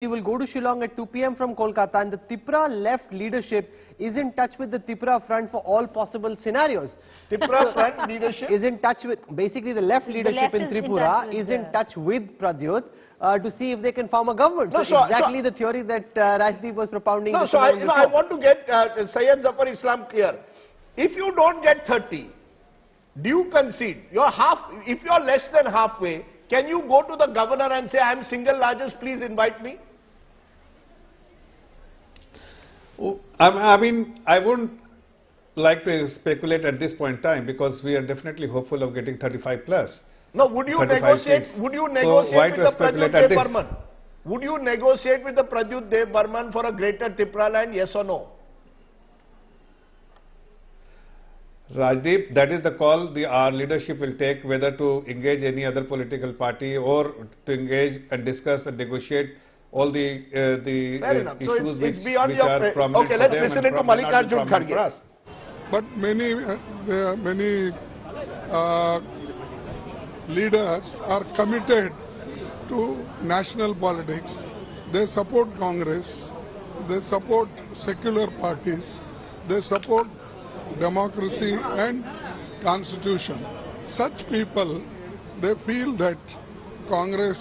We will go to Shillong at 2 p.m. from Kolkata, and the Tipra left leadership is in touch with the Tipra front for all possible scenarios. Tipra front leadership is in touch with, basically the left leadership in Tripura is in touch with Pradyut to see if they can form a government. No, so exactly the theory that Rajdeep was propounding. No, so I want to get Syed Zafar Islam clear. If you don't get 30, do you concede? If you're less than halfway, can you go to the governor and say, I am single largest, please invite me? I mean, I wouldn't like to speculate at this point in time because we are definitely hopeful of getting 35 plus. No, would you negotiate? Seats. Would you negotiate So with the Pradyut Dev Burman? Would you negotiate with the Pradyut Dev Burman for a greater Tipra land? Yes or no? Rajdeep, that is the call our leadership will take, whether to engage any other political party or to engage and discuss and negotiate all the issues it's beyond which your are prominent. Okay, let's listen to Mallikarjun Kharge. But many leaders are committed to national politics. They support Congress, they support secular parties, they support democracy and constitution. Such people, they feel that Congress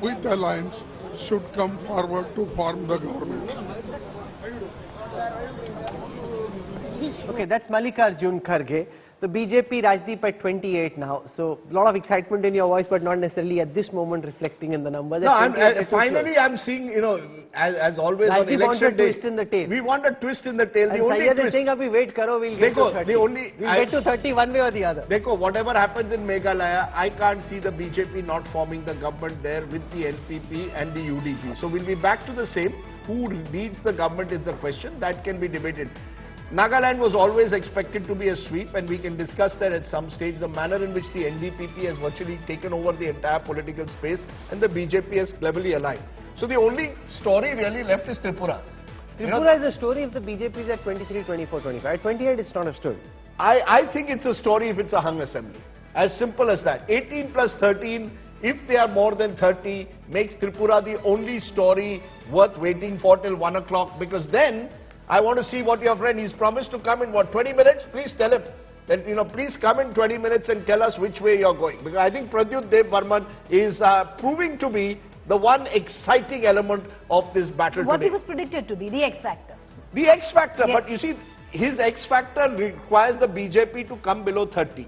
with alliance should come forward to form the government. Okay, that's Mallikarjun Kharge. The BJP Rajdeep at 28 now. So a lot of excitement in your voice, but not necessarily at this moment reflecting in the numbers. No, finally I'm seeing, you know, as always on election day, twist in the tail. We want a twist in the tail. And the only Syed twist is saying, "Abhi wait karo, we'll get to 30. We'll get to 30 one way or the other." Dekho, whatever happens in Meghalaya, I can't see the BJP not forming the government there with the NPP and the UDP. So we'll be back to the same. Who leads the government is the question. That can be debated. Nagaland was always expected to be a sweep, and we can discuss that at some stage. The manner in which the NDPP has virtually taken over the entire political space and the BJP has cleverly aligned. So the only story really left is Tripura. Tripura is a story if the BJP is at 23, 24, 25. At 28, it's not a story. I think it's a story if it's a hung assembly. As simple as that. 18 plus 13, if they are more than 30, makes Tripura the only story worth waiting for till 1 o'clock, because then I want to see what your friend, he's promised to come in, what, 20 minutes? Please tell him that, you know, please come in 20 minutes and tell us which way you're going. Because I think Pradyut Dev Burman is proving to be the one exciting element of this battle what today. He was predicted to be, the X factor. The X factor, yes. But you see, his X factor requires the BJP to come below 30.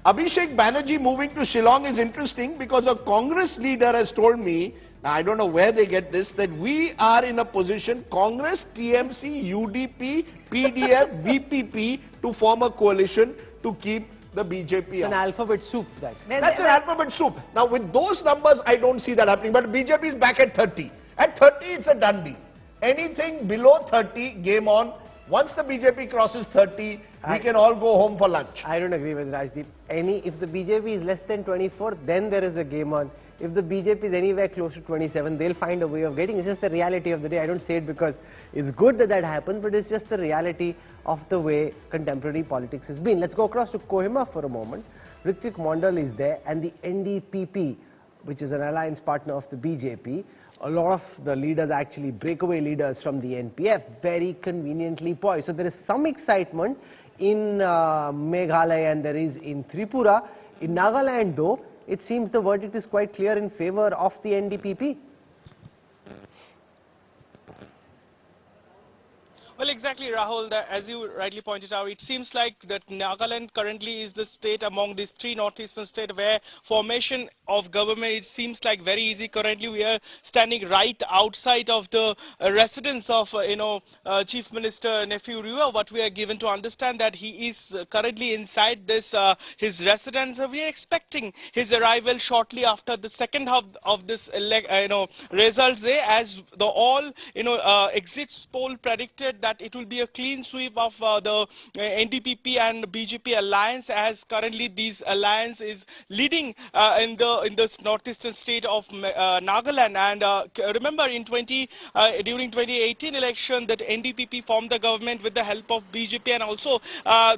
Abhishek Banerjee moving to Shillong is interesting because a Congress leader has told me, I don't know where they get this, that we are in a position, Congress, TMC, UDP, PDF, BPP, to form a coalition to keep the BJP It's an alphabet soup. That's an alphabet soup. Now with those numbers, I don't see that happening. But BJP is back at 30. At 30, it's a done deal. Anything below 30, game on. Once the BJP crosses 30, we can all go home for lunch. I don't agree with Rajdeep. If the BJP is less than 24, then there is a game on. If the BJP is anywhere close to 27, they'll find a way of getting. It's just the reality of the day. I don't say it because it's good that that happens, but it's just the reality of the way contemporary politics has been. Let's go across to Kohima for a moment. Ritwik Mondal is there, and the NDPP, which is an alliance partner of the BJP. A lot of the leaders, actually breakaway leaders from the NPF, very conveniently poised. So there is some excitement in Meghalaya and there is in Tripura. In Nagaland though, it seems the verdict is quite clear in favor of the NDPP. Well, exactly, Rahul. As you rightly pointed out, it seems like that Nagaland currently is the state among these three northeastern states where formation of government, it seems like very easy. Currently, we are standing right outside of the residence of, Chief Minister Nephew Riva. What we are given to understand that he is currently inside this his residence. We are expecting his arrival shortly after the second half of this results day, as the all exit poll predicted that it will be a clean sweep of the NDPP and BJP alliance, as currently this alliance is leading in the northeastern state of Nagaland. And remember, during 2018 election, that NDPP formed the government with the help of BJP, and also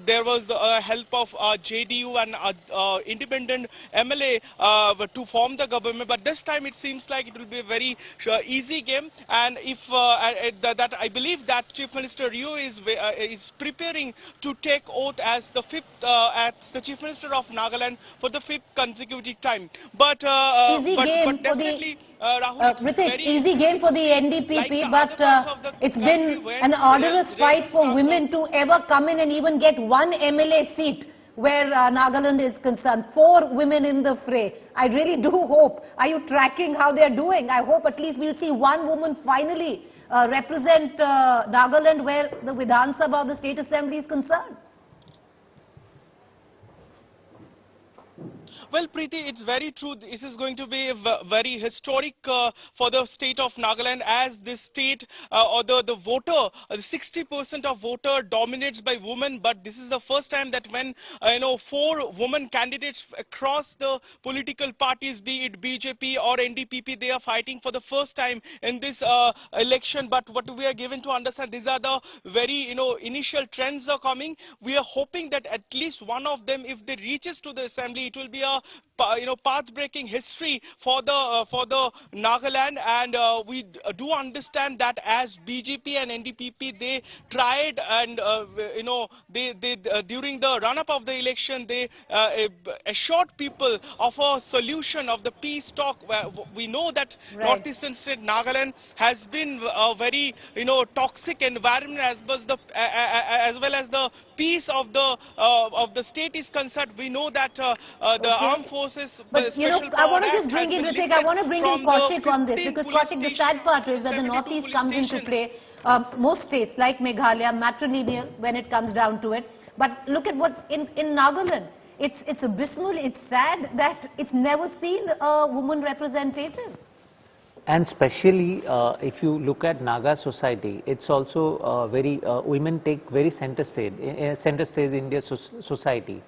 there was the help of JDU and independent MLA to form the government. But this time it seems like it will be a very easy game, and if that I believe that Chief Minister Rio is preparing to take oath as the Chief Minister of Nagaland for the 5th consecutive time. But definitely, Rahul, Ritik, easy game for the NDPP, like but it's been an arduous fight for women to ever come in and even get one MLA seat where Nagaland is concerned. 4 women in the fray. I really do hope. Are you tracking how they are doing? I hope at least we'll see one woman finally represent Nagaland where the Vidhan Sabha of the State Assembly is concerned. Well, Preeti, it's very true. This is going to be very historic for the state of Nagaland, as this state or the voter, 60% of voter dominates by women. But this is the first time that when 4 women candidates across the political parties, be it BJP or NDPP, they are fighting for the first time in this election. But what we are given to understand, these are the very initial trends are coming. We are hoping that at least one of them, if they reaches to the assembly, it will be a path-breaking history for the Nagaland. And we do understand that as BJP and NDPP, they tried, and during the run-up of the election, they assured people of a solution of the peace talk. We know that northeastern state Nagaland has been a very toxic environment as well as the peace of the state is concerned. We know that the armed forces, but I want to just bring in Ritik, I want to bring in Kaushik on this, because Kaushik, the sad part is that the northeast comes into play. Most states like Meghalaya, matrilineal when it comes down to it. But look at what in Nagaland, it's abysmal. It's sad that it's never seen a woman representative. And especially if you look at Naga society, it's also women take very center stage in their society.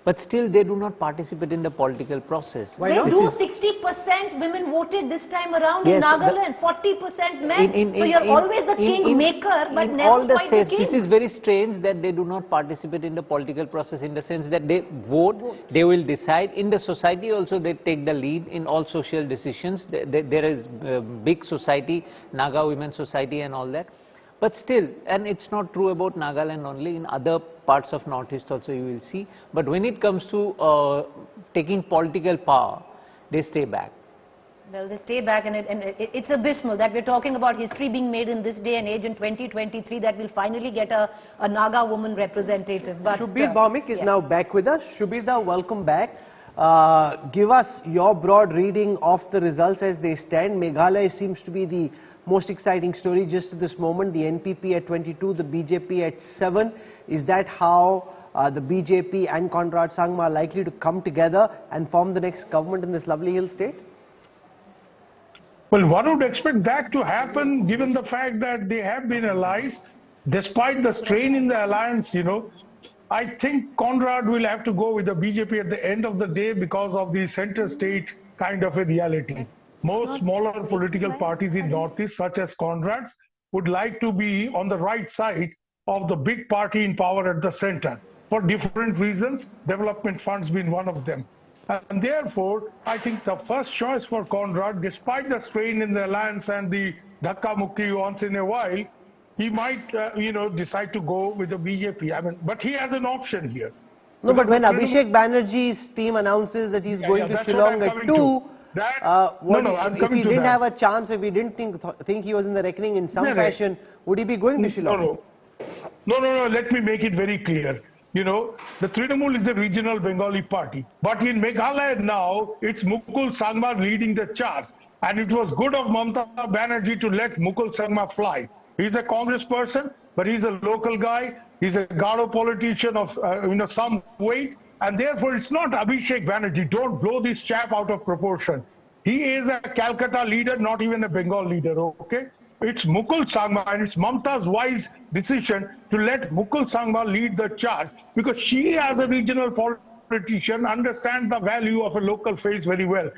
But still they do not participate in the political process. Why not? 60% women voted this time around in Nagaland, 40% men. So you're always the king maker, but never all the quite states. the king. This is very strange that they do not participate in the political process, in the sense that they vote, they will decide. In the society also they take the lead in all social decisions. There is big society, Naga Women's Society and all that. But still, and it's not true about Nagaland only, in other parts of Northeast also you will see. But when it comes to taking political power, they stay back. Well, they stay back, and it's abysmal that we're talking about history being made in this day and age in 2023, that we'll finally get a Naga woman representative. But Shubir Bhaumik is now back with us. Shubir, welcome back. Give us your broad reading of the results as they stand. Meghalaya seems to be the most exciting story just at this moment. The NPP at 22, the BJP at 7. Is that how the BJP and Conrad Sangma are likely to come together and form the next government in this lovely hill state? Well, one would expect that to happen, given the fact that they have been allies. Despite the strain in the alliance, I think Conrad will have to go with the BJP at the end of the day because of the center state kind of a reality. Most smaller political parties in Northeast, such as Conrad's, would like to be on the right side of the big party in power at the center, for different reasons, development funds being one of them. And therefore, I think the first choice for Conrad, despite the strain in the alliance and the dhakka mukki once in a while, he might, decide to go with the BJP. But he has an option here. No, but when Abhishek Banerjee's team announces that he's going to Shillong at 2, if he didn't have a chance, if he didn't think he was in the reckoning in some fashion, would he be going to Shillong? No, let me make it very clear. The Trinamool is a regional Bengali party. But in Meghalaya now, it's Mukul Sangma leading the charge. And it was good of Mamata Banerjee to let Mukul Sangma fly. He's a Congress person, but he's a local guy. He's a Garo politician of some weight. And therefore, it's not Abhishek Banerjee. Don't blow this chap out of proportion. He is a Calcutta leader, not even a Bengal leader, okay? It's Mukul Sangma, and it's Mamata's wise decision to let Mukul Sangma lead the charge, because she, as a regional politician, understands the value of a local face very well.